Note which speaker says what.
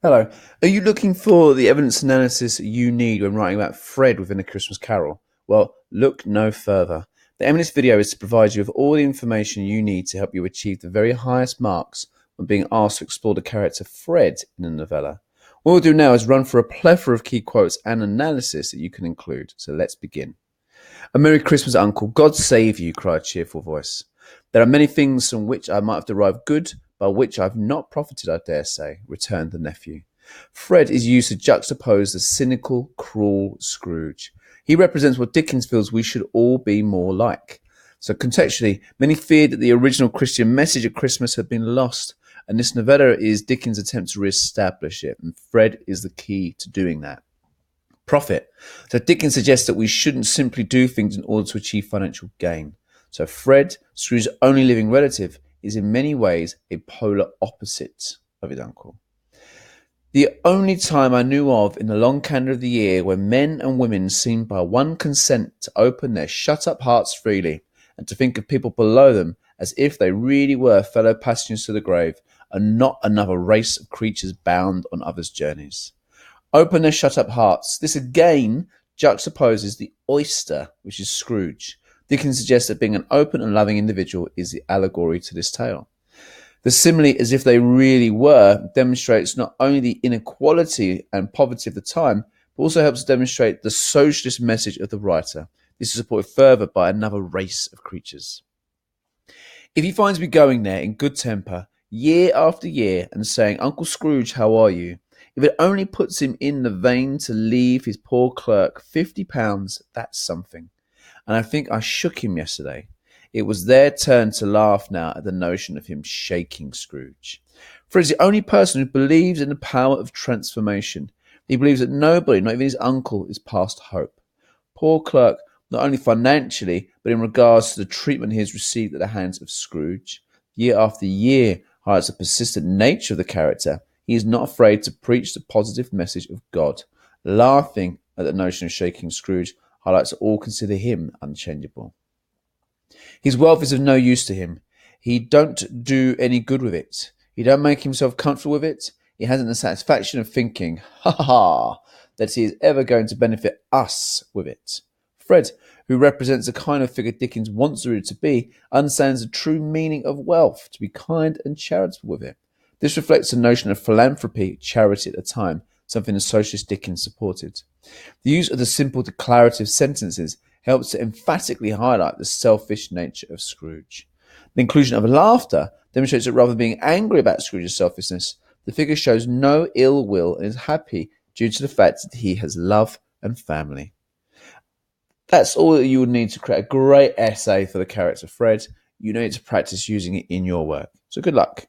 Speaker 1: Hello. Are you looking for the evidence analysis you need when writing about Fred within A Christmas Carol? Well, look no further. The aim of this video is to provide you with all the information you need to help you achieve the very highest marks when being asked to explore the character Fred in a novella. What we'll do now is run through a plethora of key quotes and analysis that you can include. So let's begin. "A Merry Christmas, Uncle. God save you," cried a cheerful voice. "There are many things from which I might have derived good, by which I have not profited, I dare say," returned the nephew. Fred is used to juxtapose the cynical, cruel Scrooge. He represents what Dickens feels we should all be more like. So contextually, many feared that the original Christian message at Christmas had been lost, and this novella is Dickens' attempt to re-establish it, and Fred is the key to doing that. Profit. So Dickens suggests that we shouldn't simply do things in order to achieve financial gain. So Fred, Scrooge's only living relative, is in many ways a polar opposite of his uncle. "The only time I knew of in the long calendar of the year when men and women seemed by one consent to open their shut-up hearts freely, and to think of people below them as if they really were fellow passengers to the grave, and not another race of creatures bound on others' journeys." Open their shut-up hearts. This again juxtaposes the oyster, which is Scrooge. Dickens suggests that being an open and loving individual is the allegory to this tale. The simile, "as if they really were," demonstrates not only the inequality and poverty of the time, but also helps demonstrate the socialist message of the writer. This is supported further by another race of creatures. If he finds me going there in good temper, year after year, and saying, "Uncle Scrooge, how are you?" if it only puts him in the vein to leave his poor clerk £50, that's something. And I think I shook him yesterday. It was their turn to laugh now at the notion of him shaking Scrooge. For he's the only person who believes in the power of transformation. He believes that nobody, not even his uncle, is past hope. Poor clerk, not only financially, but in regards to the treatment he has received at the hands of Scrooge, year after year highlights the persistent nature of the character. He is not afraid to preach the positive message of God. Laughing at the notion of shaking Scrooge highlights that all consider him unchangeable. His wealth is of no use to him. He don't do any good with it. He don't make himself comfortable with it. He hasn't the satisfaction of thinking, ha ha ha, that he is ever going to benefit us with it. Fred, who represents the kind of figure Dickens wants the reader to be, understands the true meaning of wealth, to be kind and charitable with it. This reflects the notion of philanthropy, charity at the time, something the socialist Dickens supported. The use of the simple declarative sentences helps to emphatically highlight the selfish nature of Scrooge. The inclusion of laughter demonstrates that rather than being angry about Scrooge's selfishness, the figure shows no ill will and is happy due to the fact that he has love and family. That's all that you would need to create a great essay for the character Fred. You need to practice using it in your work. So good luck.